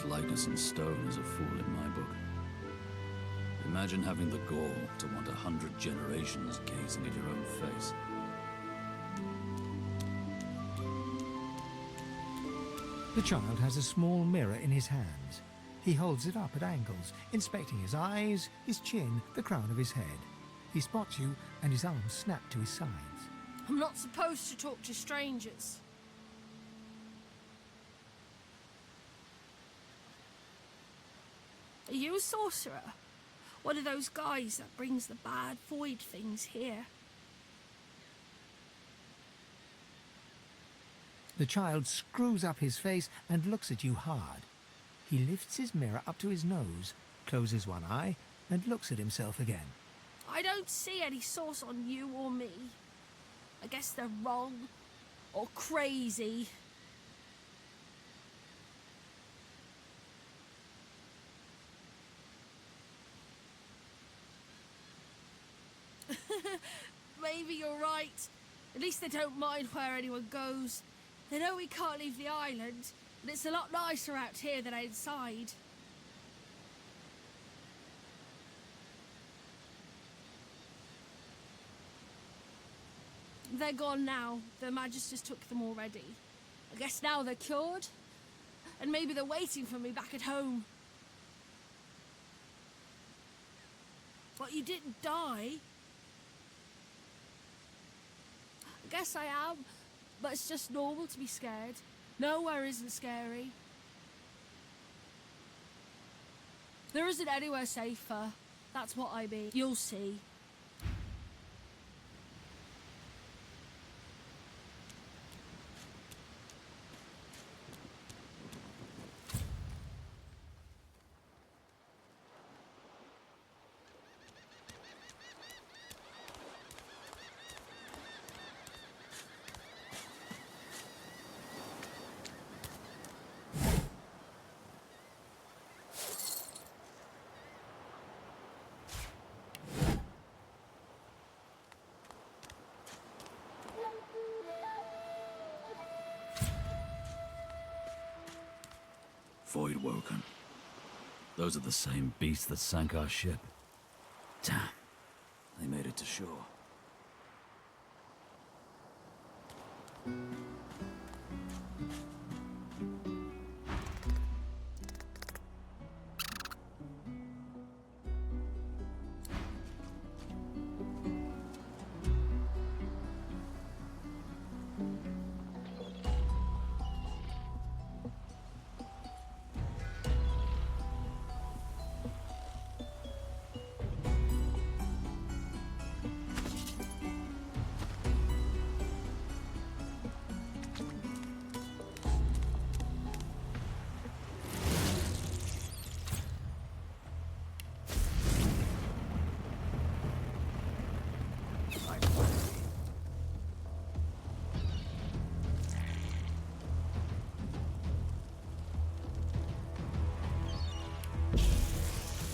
artist's likeness in stone is a fool in my book. Imagine having the gall to want 100 generations gazing at your own face. The child has a small mirror in his hands. He holds it up at angles, inspecting his eyes, his chin, the crown of his head. He spots you, and his arms snap to his sides. I'm not supposed to talk to strangers. Are you a sorcerer? One of those guys that brings the bad void things here? The child screws up his face and looks at you hard. He lifts his mirror up to his nose, closes one eye, and looks at himself again. I don't see any source on you or me. I guess they're wrong or crazy. Maybe you're right. At least they don't mind where anyone goes. They know we can't leave the island, and it's a lot nicer out here than inside. They're gone now. The Magisters took them already. I guess now they're cured. And maybe they're waiting for me back at home. But you didn't die. I guess I am, but it's just normal to be scared. Nowhere isn't scary. There isn't anywhere safer. That's what I mean. You'll see. Void woken. Those are the same beasts that sank our ship. Damn, they made it to shore.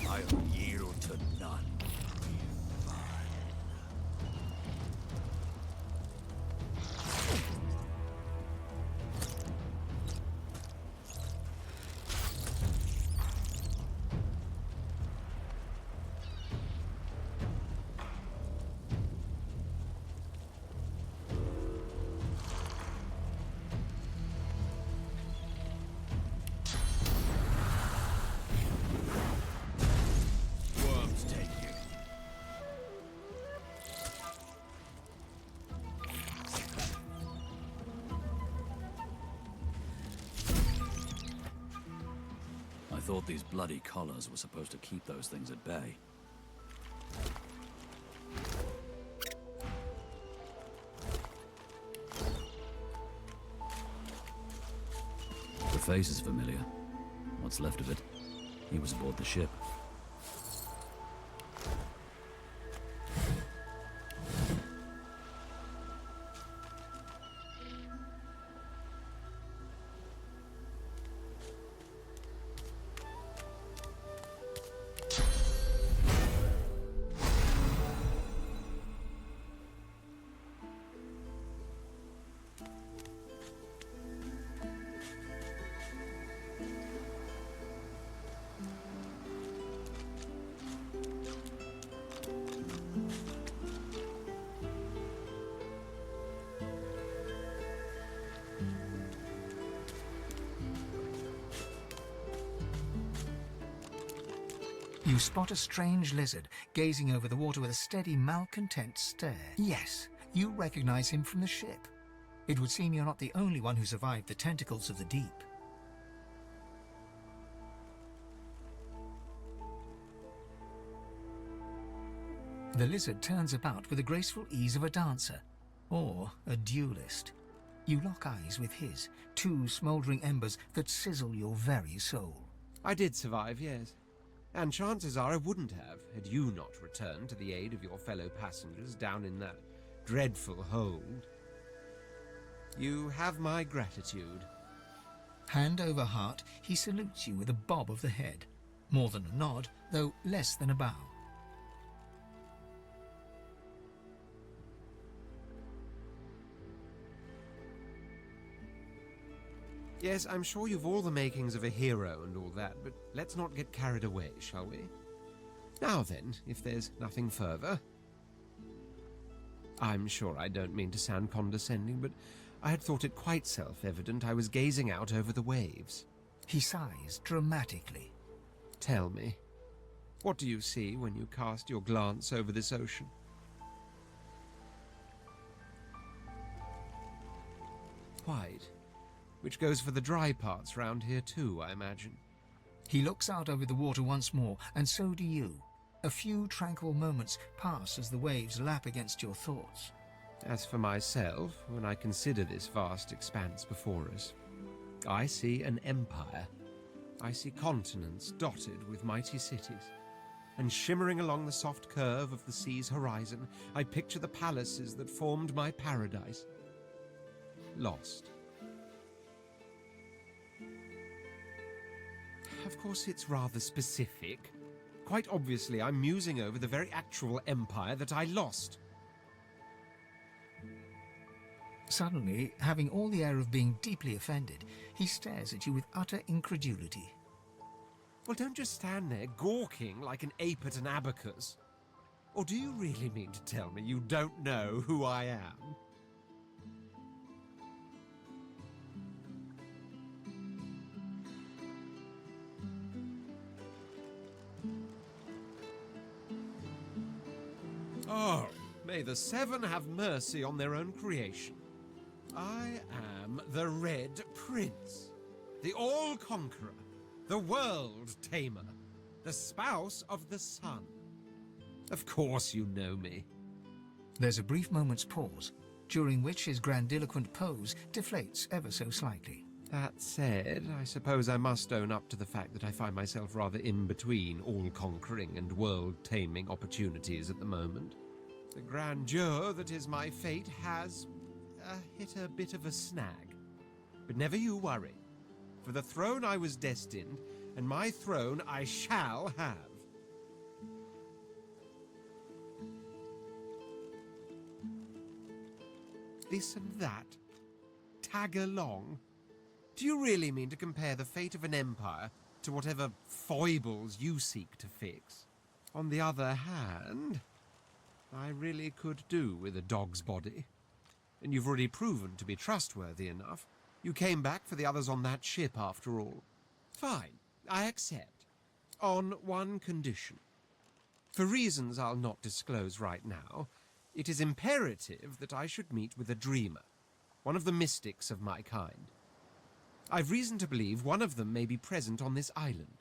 I'll yield to none. Worms take you. I thought these bloody collars were supposed to keep those things at bay. The face is familiar. What's left of it? He was aboard the ship. You spot a strange lizard gazing over the water with a steady, malcontent stare. Yes, you recognize him from the ship. It would seem you're not the only one who survived the tentacles of the deep. The lizard turns about with the graceful ease of a dancer, or a duelist. You lock eyes with his, two smouldering embers that sizzle your very soul. I did survive, yes. And chances are I wouldn't have, had you not returned to the aid of your fellow passengers down in that dreadful hold. You have my gratitude. Hand over heart, he salutes you with a bob of the head. More than a nod, though less than a bow. Yes, I'm sure you've all the makings of a hero and all that, but let's not get carried away, shall we? Now then, if there's nothing further... I'm sure I don't mean to sound condescending, but I had thought it quite self-evident I was gazing out over the waves. He sighs dramatically. Tell me, what do you see when you cast your glance over this ocean? White. Which goes for the dry parts round here too, I imagine. He looks out over the water once more, and so do you. A few tranquil moments pass as the waves lap against your thoughts. As for myself, when I consider this vast expanse before us, I see an empire. I see continents dotted with mighty cities. And shimmering along the soft curve of the sea's horizon, I picture the palaces that formed my paradise. Lost. Of course, it's rather specific. Quite obviously, I'm musing over the very actual empire that I lost. Suddenly, having all the air of being deeply offended, he stares at you with utter incredulity. Well, don't just stand there gawking like an ape at an abacus. Or do you really mean to tell me you don't know who I am? Oh, may the Seven have mercy on their own creation. I am the Red Prince, the All-Conqueror, the World-Tamer, the spouse of the Sun. Of course you know me. There's a brief moment's pause, during which his grandiloquent pose deflates ever so slightly. That said, I suppose I must own up to the fact that I find myself rather in between all-conquering and world-taming opportunities at the moment. The grandeur that is my fate has hit a bit of a snag. But never you worry. For the throne I was destined, and my throne I shall have. This and that. Tag along. Do you really mean to compare the fate of an empire to whatever foibles you seek to fix? On the other hand, I really could do with a dog's body. And you've already proven to be trustworthy enough. You came back for the others on that ship, after all. Fine, I accept. On one condition. For reasons I'll not disclose right now, it is imperative that I should meet with a dreamer, one of the mystics of my kind. I've reason to believe one of them may be present on this island.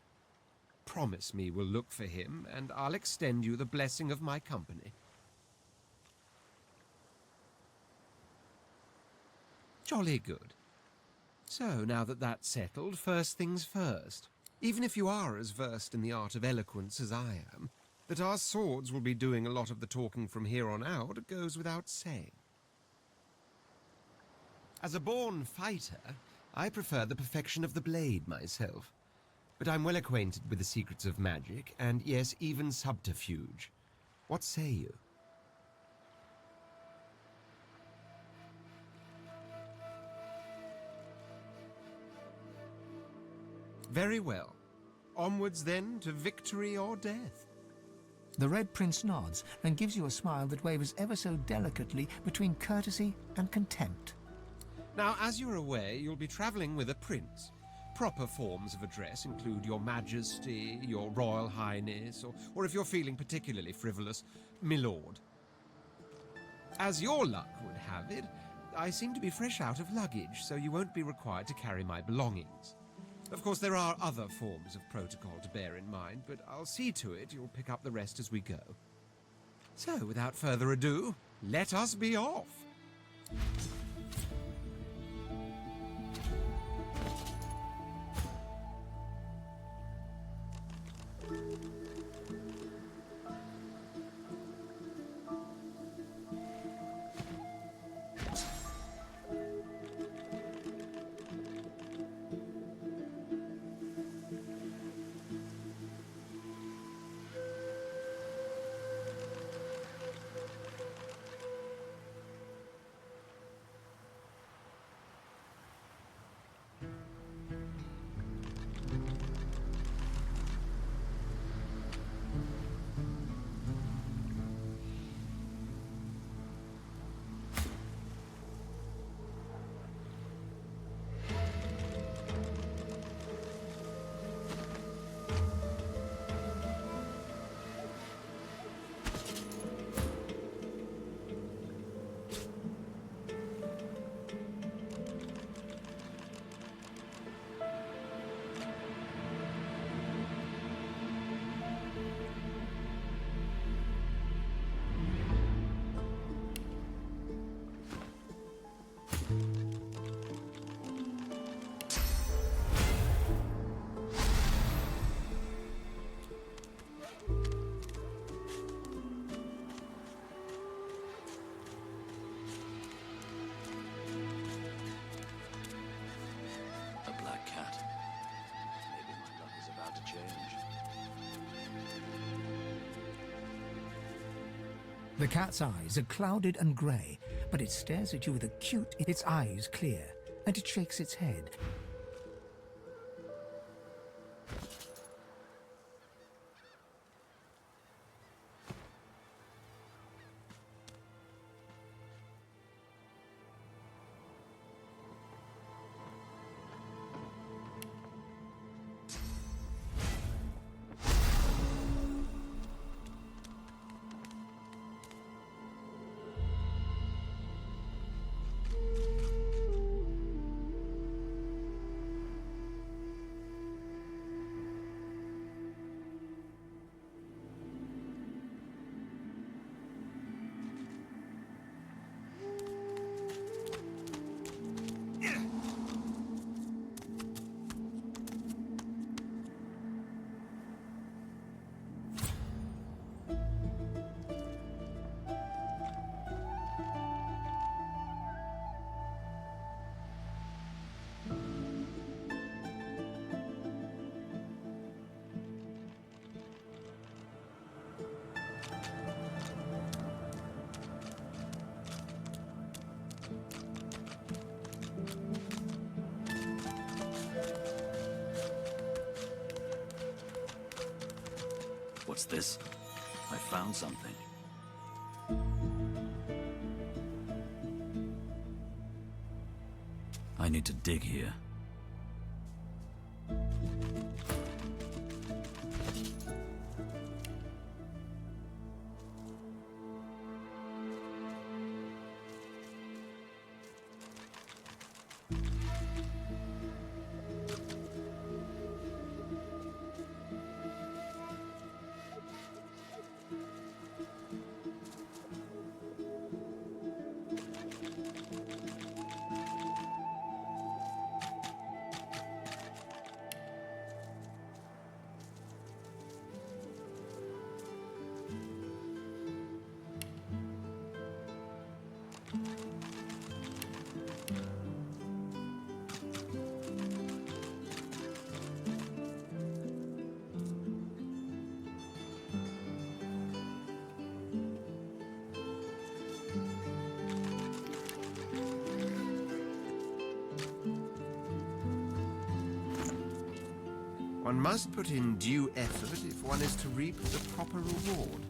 Promise me we'll look for him, and I'll extend you the blessing of my company. Jolly good. So, now that that's settled, first things first. Even if you are as versed in the art of eloquence as I am, that our swords will be doing a lot of the talking from here on out goes without saying. As a born fighter, I prefer the perfection of the blade myself. But I'm well acquainted with the secrets of magic, and yes, even subterfuge. What say you? Very well. Onwards then to victory or death. The Red Prince nods and gives you a smile that wavers ever so delicately between courtesy and contempt. Now, as you're aware, you'll be traveling with a prince. proper forms of address include Your Majesty, Your Royal Highness, or if you're feeling particularly frivolous, My Lord. As your luck would have it, I seem to be fresh out of luggage, so you won't be required to carry my belongings. Of course, there are other forms of protocol to bear in mind, but I'll see to it you'll pick up the rest as we go. So, without further ado, let us be off. A black cat. Maybe my luck is about to change. The cat's eyes are clouded and grey, but it stares at you with its eyes clear, and it shakes its head. What's this? I found something. I need to dig here. One must put in due effort if one is to reap the proper reward.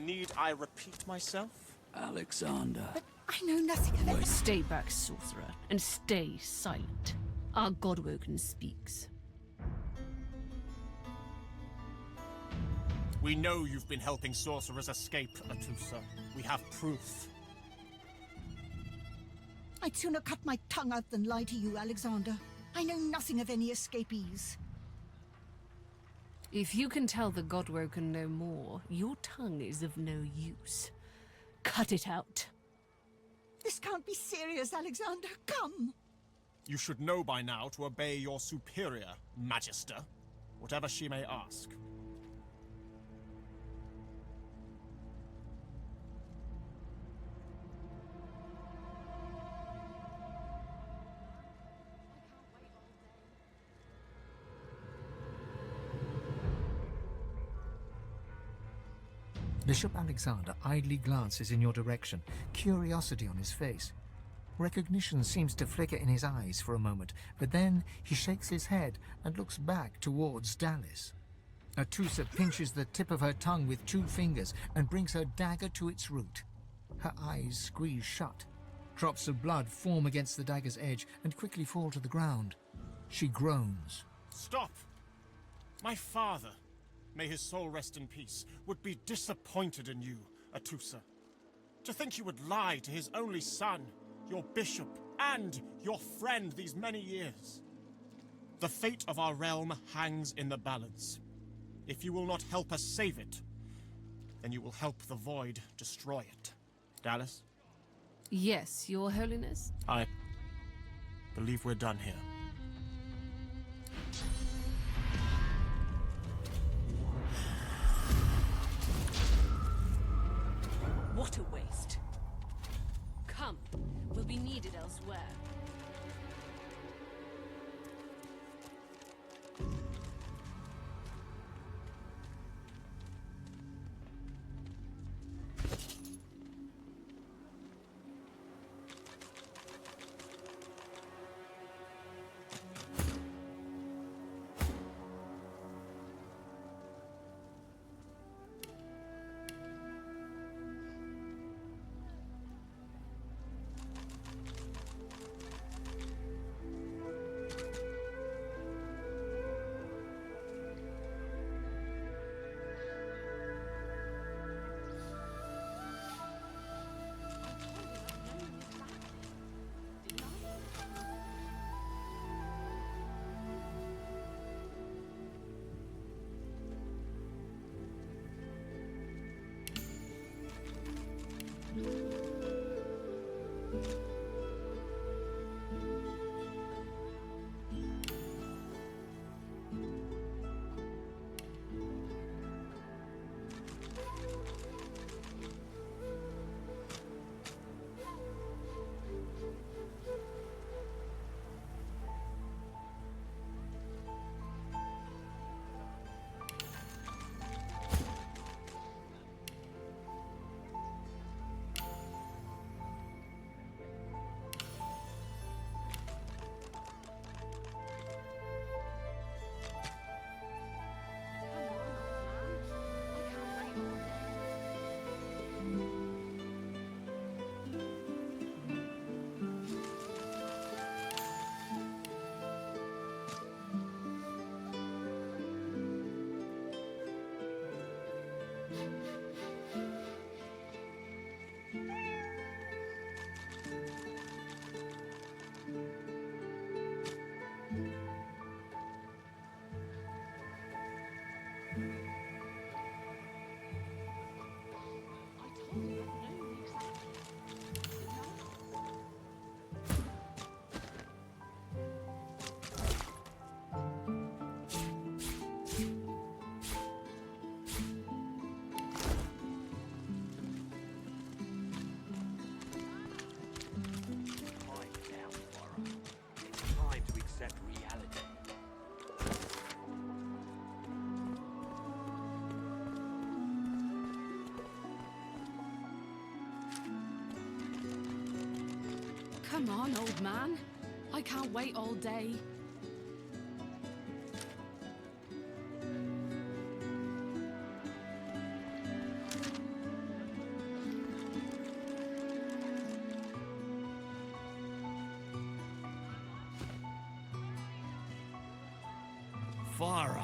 Need I repeat myself? Alexander. I know nothing of it. Stay back, sorcerer, and stay silent. Our Godwoken speaks. We know you've been helping sorcerers escape, Atusa. We have proof. I'd sooner cut my tongue out than lie to you, Alexander. I know nothing of any escapees. If you can tell the Godwoken no more, your tongue is of no use. Cut it out. This can't be serious, Alexander. Come. You should know by now to obey your superior, Magister, whatever she may ask. Bishop Alexander idly glances in your direction, curiosity on his face. Recognition seems to flicker in his eyes for a moment, but then he shakes his head and looks back towards Dallis. Atusa pinches the tip of her tongue with 2 fingers and brings her dagger to its root. Her eyes squeeze shut. Drops of blood form against the dagger's edge and quickly fall to the ground. She groans. Stop! My father, may his soul rest in peace, would be disappointed in you, Atusa. To think you would lie to his only son, your bishop, and your friend these many years. The fate of our realm hangs in the balance. If you will not help us save it, then you will help the Void destroy it. Dallis? Yes, Your Holiness? I believe we're done here. What a waste. Come, we'll be needed elsewhere. Come on, old man. I can't wait all day. Fire.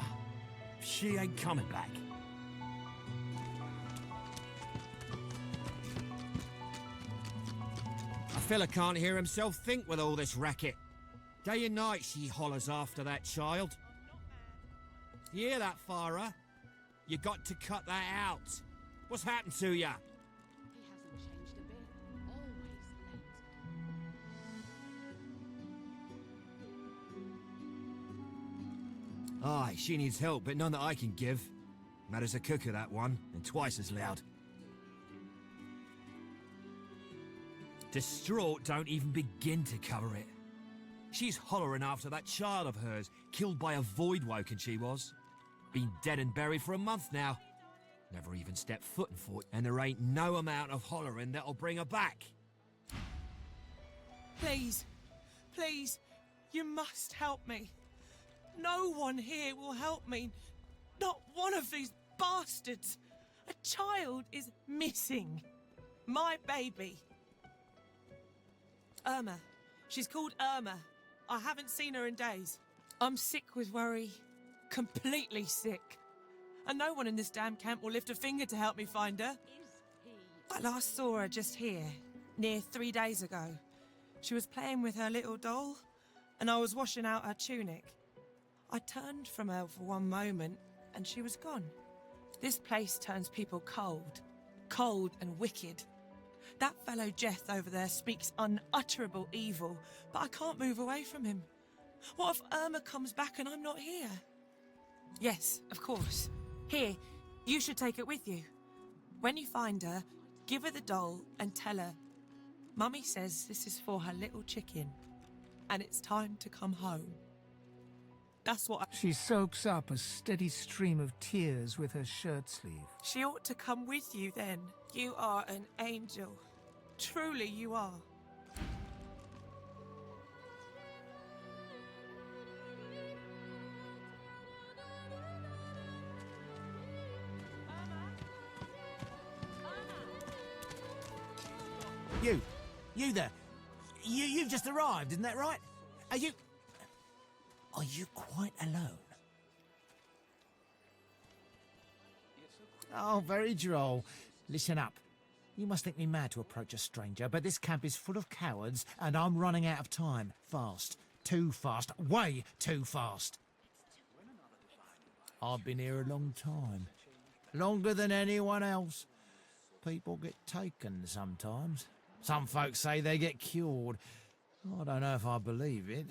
She ain't coming back. A fella can't hear himself think with all this racket. Day and night she hollers after that child. You hear that, Farah? You got to cut that out. What's happened to ya? He hasn't changed a bit. Always late. Aye, she needs help, but none that I can give. Mad as a cooker, that one, and twice as loud. Distraught don't even begin to cover it. She's hollering after that child of hers, killed by a void-woken she was. Been dead and buried for a month now. Never even stepped foot in Fort, and there ain't no amount of hollering that'll bring her back. Please, please, you must help me. No one here will help me. Not one of these bastards. A child is missing. My baby. Irma. She's called Irma. I haven't seen her in days. I'm sick with worry. Completely sick. And no one in this damn camp will lift a finger to help me find her. I last saw her just here, near 3 days ago. She was playing with her little doll, and I was washing out her tunic. I turned from her for one moment, and she was gone. This place turns people cold. Cold and wicked. That fellow Jeth over there speaks unutterable evil, but I can't move away from him. What if Irma comes back and I'm not here? Yes, of course. Here, you should take it with you. When you find her, give her the doll and tell her, Mummy says this is for her little chicken, and it's time to come home. That's what She soaks up a steady stream of tears with her shirt sleeve. She ought to come with you then. You are an angel. Truly you are. You there. You've just arrived, isn't that right? Are you quite alone? Oh, very droll. Listen up. You must think me mad to approach a stranger, but this camp is full of cowards, and I'm running out of time. Fast. Too fast. Way too fast. I've been here a long time. Longer than anyone else. People get taken sometimes. Some folks say they get cured. I don't know if I believe it,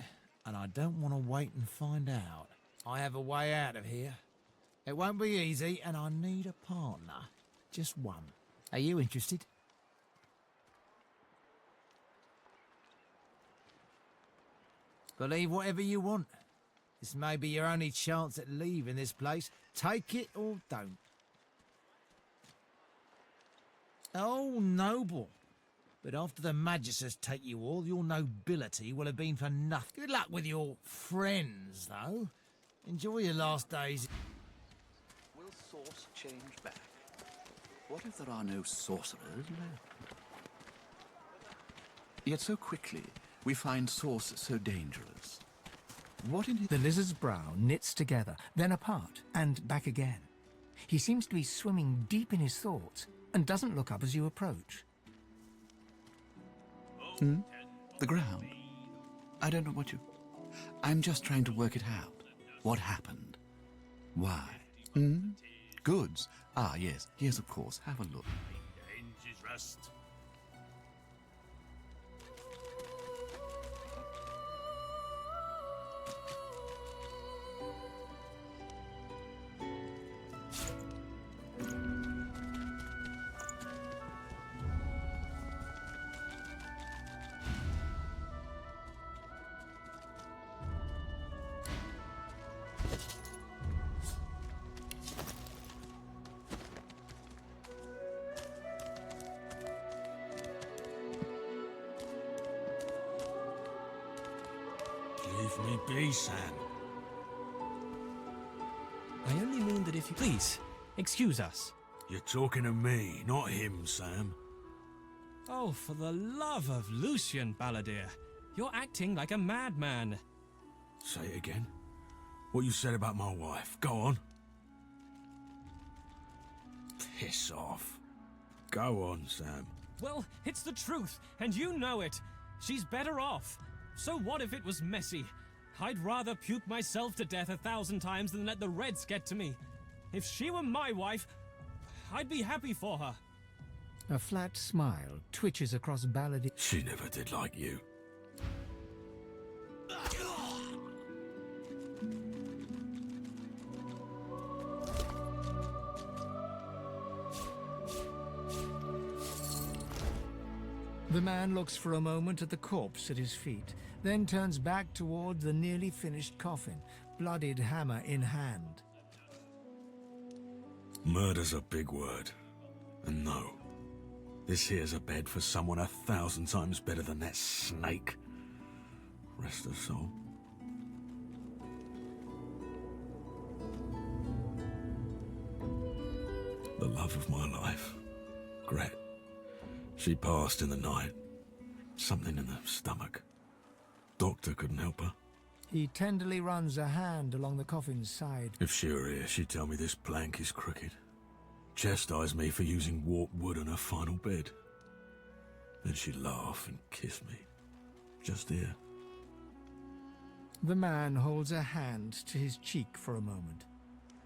and I don't want to wait and find out. I have a way out of here. It won't be easy, and I need a partner. Just one. Are you interested? Believe whatever you want. This may be your only chance at leaving this place. Take it or don't. Oh, noble. But after the Magisters take you all, your nobility will have been for nothing. Good luck with your friends, though. Enjoy your last days. Will source change back? What if there are no sorcerers left? Yet so quickly, we find source so dangerous. What in The lizard's brow knits together, then apart, and back again. He seems to be swimming deep in his thoughts, and doesn't look up as you approach. The ground? I don't know what you... I'm just trying to work it out. What happened? Why? Goods? Ah, yes. Yes, of course. Have a look. Leave me be, Sam. I only mean that if you... Please, excuse us. You're talking to me, not him, Sam. Oh, for the love of Lucian, Balladeer. You're acting like a madman. Say it again. What you said about my wife. Go on. Piss off. Go on, Sam. Well, it's the truth, and you know it. She's better off. So what if it was messy? I'd rather puke myself to death 1,000 times than let the Reds get to me. If she were my wife, I'd be happy for her. A flat smile twitches across Balladine. She never did like you. The man looks for a moment at the corpse at his feet, then turns back toward the nearly finished coffin, bloodied hammer in hand. Murder's a big word. And no, this here's a bed for someone 1,000 times better than that snake. Rest her soul. The love of my life, Gret. She passed in the night. Something in the stomach. Doctor couldn't help her. He tenderly runs a hand along the coffin's side. If she were here, she'd tell me this plank is crooked. Chastise me for using warped wood on her final bed. Then she'd laugh and kiss me. Just here. The man holds a hand to his cheek for a moment.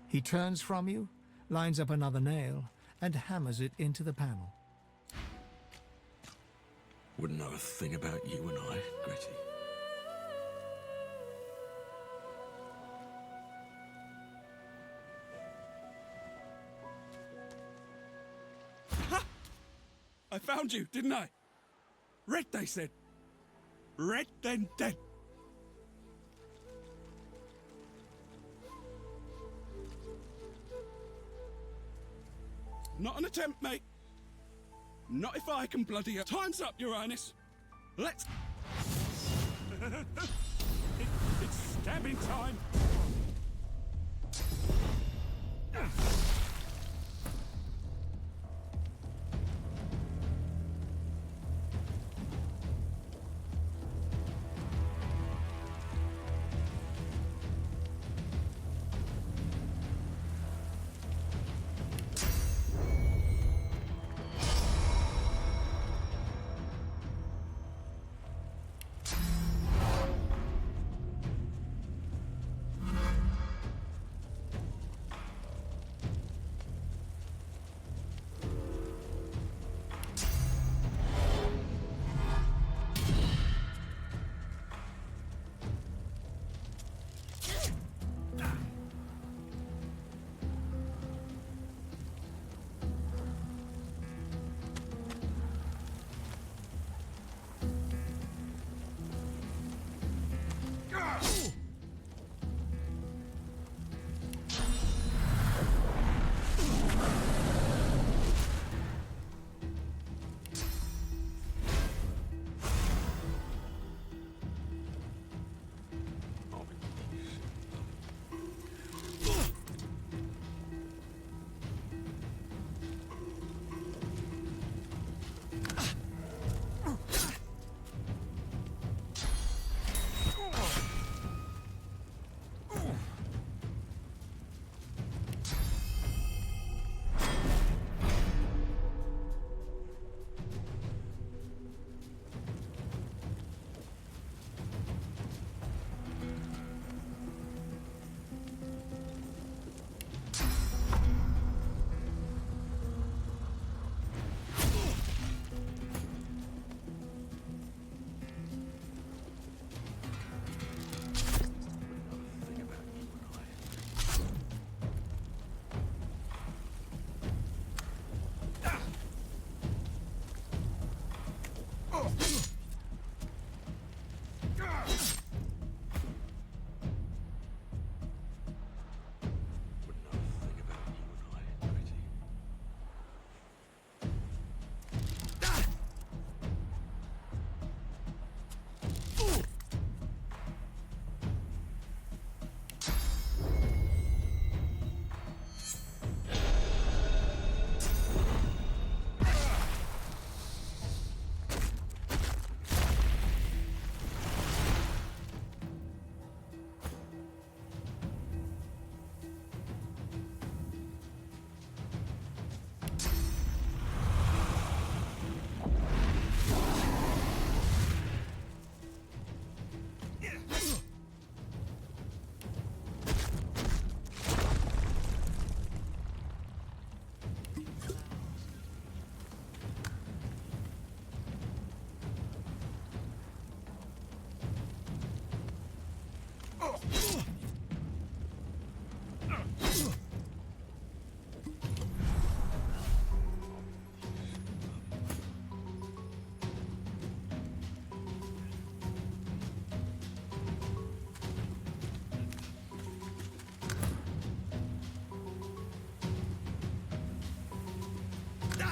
He turns from you, lines up another nail, and hammers it into the panel. Wouldn't know a thing about you and I, Gretty. Ha! I found you, didn't I? Red, they said. Red, then dead. Not an attempt, mate. Not if I can bloody you. Time's up, Your Highness. Let's... it's stabbing time.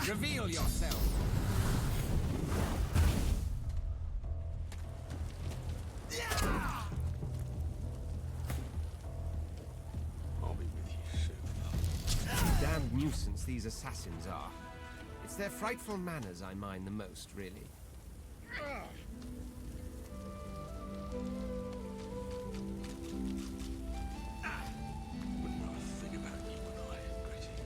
Reveal yourself! I'll be with you soon. Damned nuisance these assassins are. It's their frightful manners I mind the most, really. Wouldn't know a thing about you and I, Gritty.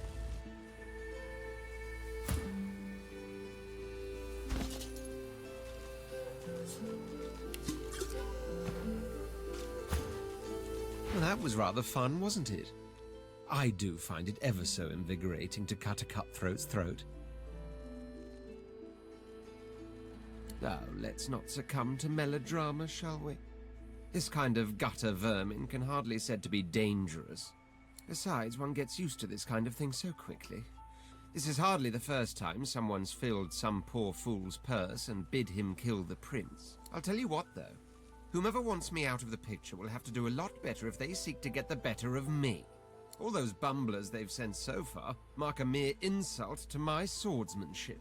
Well, that was rather fun, wasn't it? I do find it ever so invigorating to cut a cutthroat's throat. Oh, let's not succumb to melodrama, shall we? This kind of gutter vermin can hardly be said to be dangerous. Besides, one gets used to this kind of thing so quickly. This is hardly the first time someone's filled some poor fool's purse and bid him kill the prince. I'll tell you what, though. Whomever wants me out of the picture will have to do a lot better if they seek to get the better of me. All those bumblers they've sent so far mark a mere insult to my swordsmanship.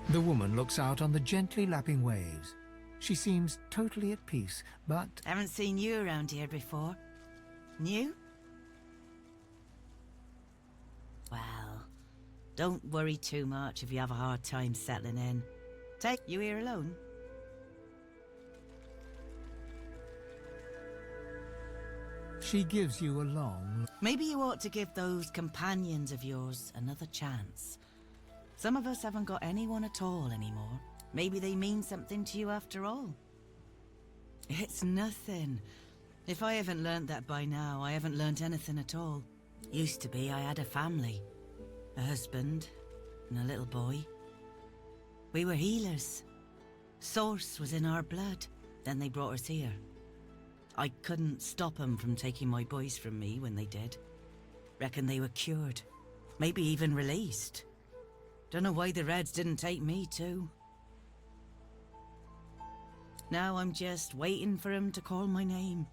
The woman looks out on the gently lapping waves. She seems totally at peace, but... Haven't seen you around here before. New? Well, don't worry too much if you have a hard time settling in. Take you here alone? She gives you a long... Maybe you ought to give those companions of yours another chance. Some of us haven't got anyone at all anymore. Maybe they mean something to you after all. It's nothing. If I haven't learnt that by now, I haven't learnt anything at all. Used to be I had a family. A husband and a little boy. We were healers. Source was in our blood. Then they brought us here. I couldn't stop them from taking my boys from me when they did. Reckon they were cured. Maybe even released. Don't know why the Reds didn't take me too. Now I'm just waiting for him to call my name.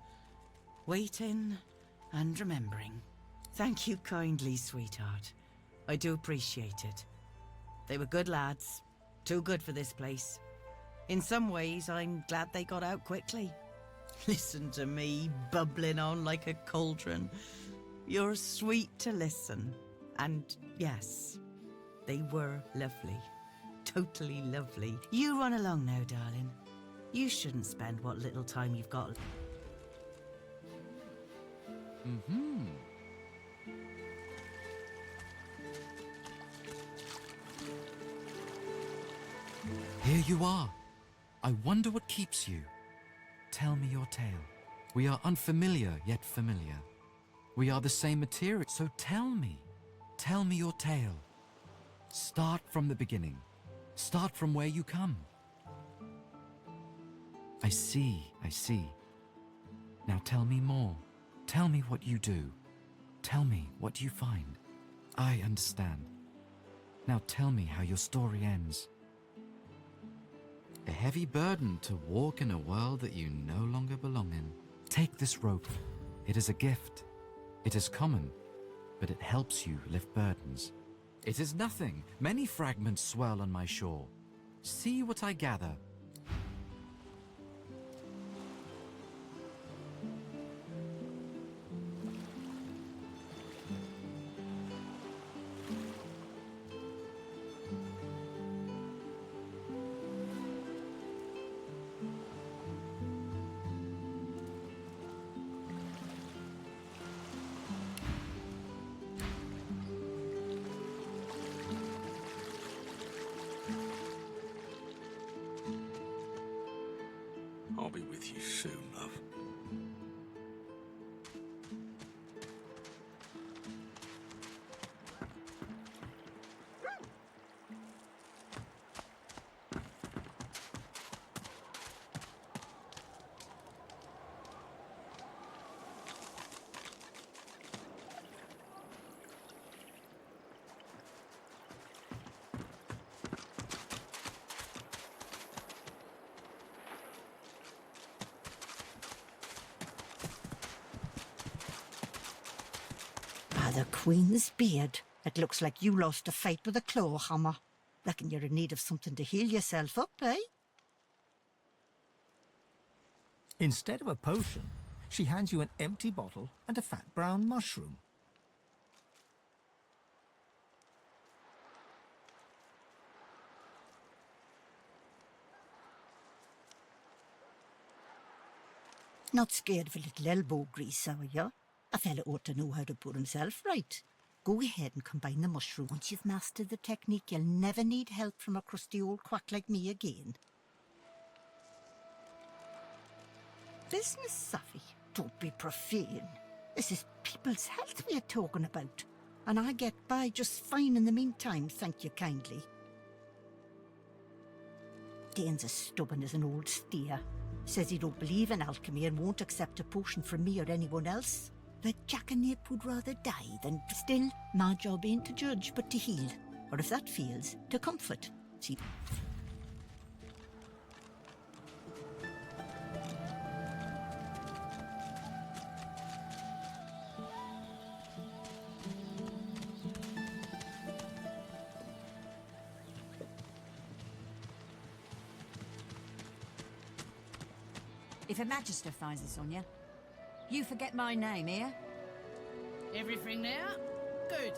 Waiting and remembering. Thank you kindly, sweetheart. I do appreciate it. They were good lads. Too good for this place. In some ways, I'm glad they got out quickly. Listen to me, bubbling on like a cauldron. You're sweet to listen. And yes, they were lovely. Totally lovely. You run along now, darling. You shouldn't spend what little time you've got. Mm-hmm. Here you are. I wonder what keeps you. Tell me your tale. We are unfamiliar, yet familiar. We are the same material, so tell me. Tell me your tale. Start from the beginning. Start from where you come. I see, I see. Now tell me more. Tell me what you do. Tell me what you find. I understand. Now tell me how your story ends. A heavy burden to walk in a world that you no longer belong in. Take this rope. It is a gift. It is common, but it helps you lift burdens. It is nothing. Many fragments swirl on my shore. See what I gather. with you soon, love. By the Queen's beard, it looks like you lost a fight with a claw hammer. Reckon you're in need of something to heal yourself up, eh? Instead of a potion, she hands you an empty bottle and a fat brown mushroom. Not scared of a little elbow grease, are you? A fella ought to know how to put himself right. Go ahead and combine the mushroom. Once you've mastered the technique, you'll never need help from a crusty old quack like me again. Business savvy? Don't be profane. This is people's health we're talking about. And I get by just fine in the meantime, thank you kindly. Dane's as stubborn as an old steer. Says he don't believe in alchemy and won't accept a potion from me or anyone else. But Jackanap would rather die than... Still, my job ain't to judge, but to heal. Or if that fails, to comfort. See... If a magister finds this on you, you forget my name here. Everything there? Good.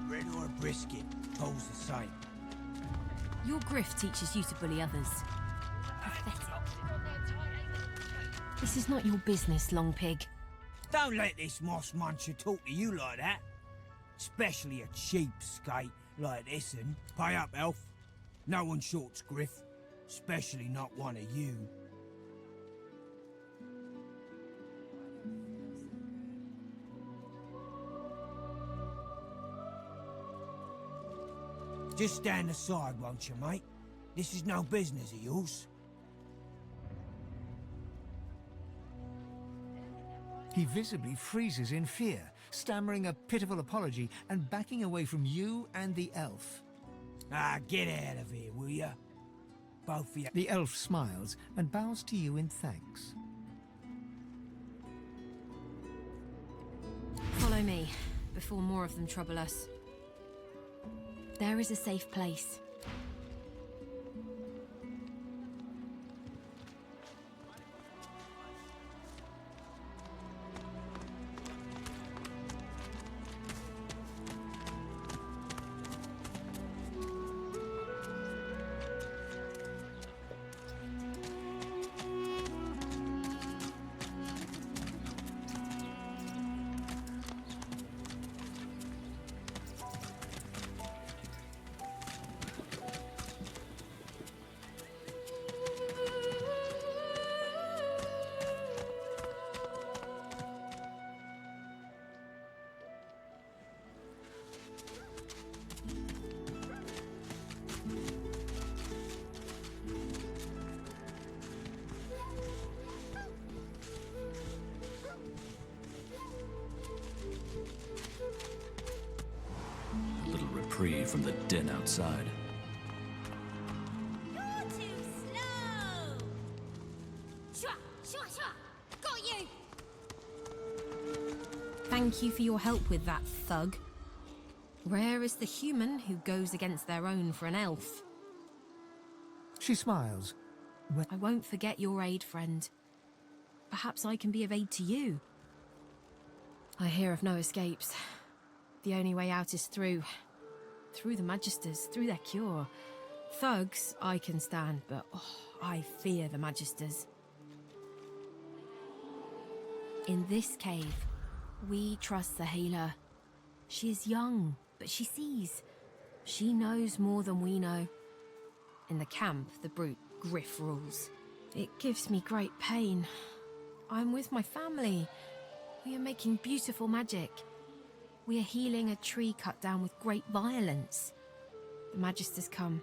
Bread or brisket, toll's the same. Your grift teaches you to bully others. Pathetic. This is not your business, Long Pig. Don't let this moss muncher talk to you like that. Especially a cheapskate like this one. Pay up, elf. No one shorts griff. Especially not one of you. Just stand aside, won't you, mate? This is no business of yours. He visibly freezes in fear, stammering a pitiful apology and backing away from you and the elf. Ah, get out of here, will ya? Both of you. The elf smiles and bows to you in thanks. Follow me, before more of them trouble us. There is a safe place. A little reprieve from the den outside. You're too slow! Shua! Got you! Thank you for your help with that, thug. Rare is the human who goes against their own for an elf. She smiles. I won't forget your aid, friend. Perhaps I can be of aid to you. I hear of no escapes. The only way out is through. Through the Magisters, through their cure. Thugs, I can stand, but I fear the Magisters. In this cave, we trust the healer. She is young, but she sees. She knows more than we know. In the camp, the brute Griff rules. It gives me great pain. I'm with my family. We are making beautiful magic. We are healing a tree cut down with great violence. The Magisters come.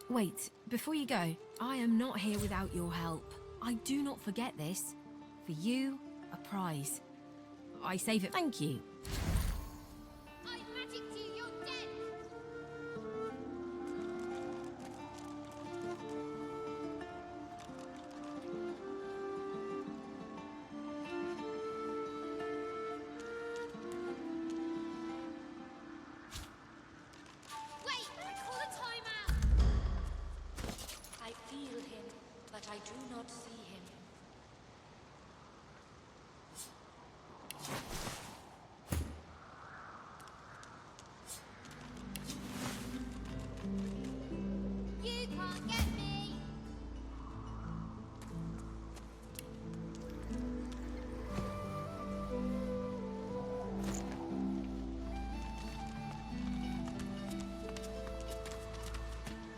Wait, before you go, I am not here without your help. I do not forget this. For you, a prize. I save it. Thank you. I magicked you, you're dead! Wait! I call a timeout! I feel him, but I do not see him. You can't get me!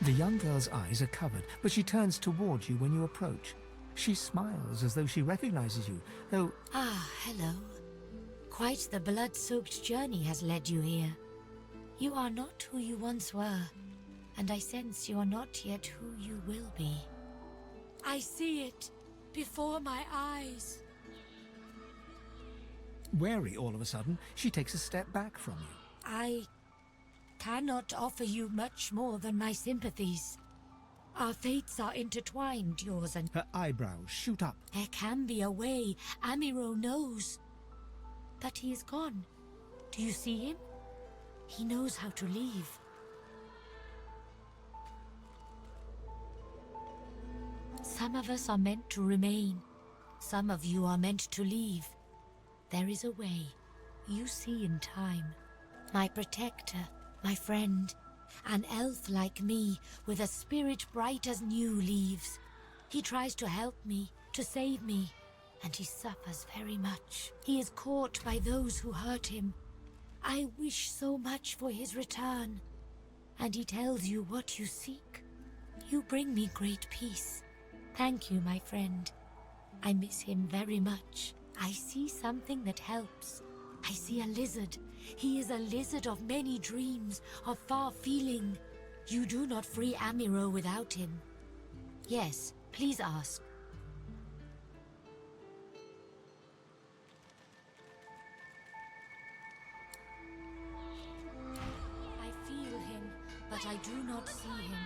The young girl's eyes are covered, but she turns towards you when you approach. She smiles as though she recognizes you, though... Ah, hello. Quite the blood-soaked journey has led you here. You are not who you once were, and I sense you are not yet who you will be. I see it before my eyes. Wary all of a sudden, she takes a step back from you. I cannot offer you much more than my sympathies. Our fates are intertwined, yours and... Her eyebrows shoot up. There can be a way, Amiro knows. But he is gone. Do you see him? He knows how to leave. Some of us are meant to remain. Some of you are meant to leave. There is a way. You see in time. My protector, my friend, an elf like me, with a spirit bright as new leaves. He tries to help me, to save me, and he suffers very much. He is caught by those who hurt him. I wish so much for his return. And he tells you what you seek. You bring me great peace. Thank you, my friend. I miss him very much. I see something that helps. I see a lizard. He is a lizard of many dreams, of far feeling. You do not free Amiro without him. Yes, please ask. I feel him, but I do not see him.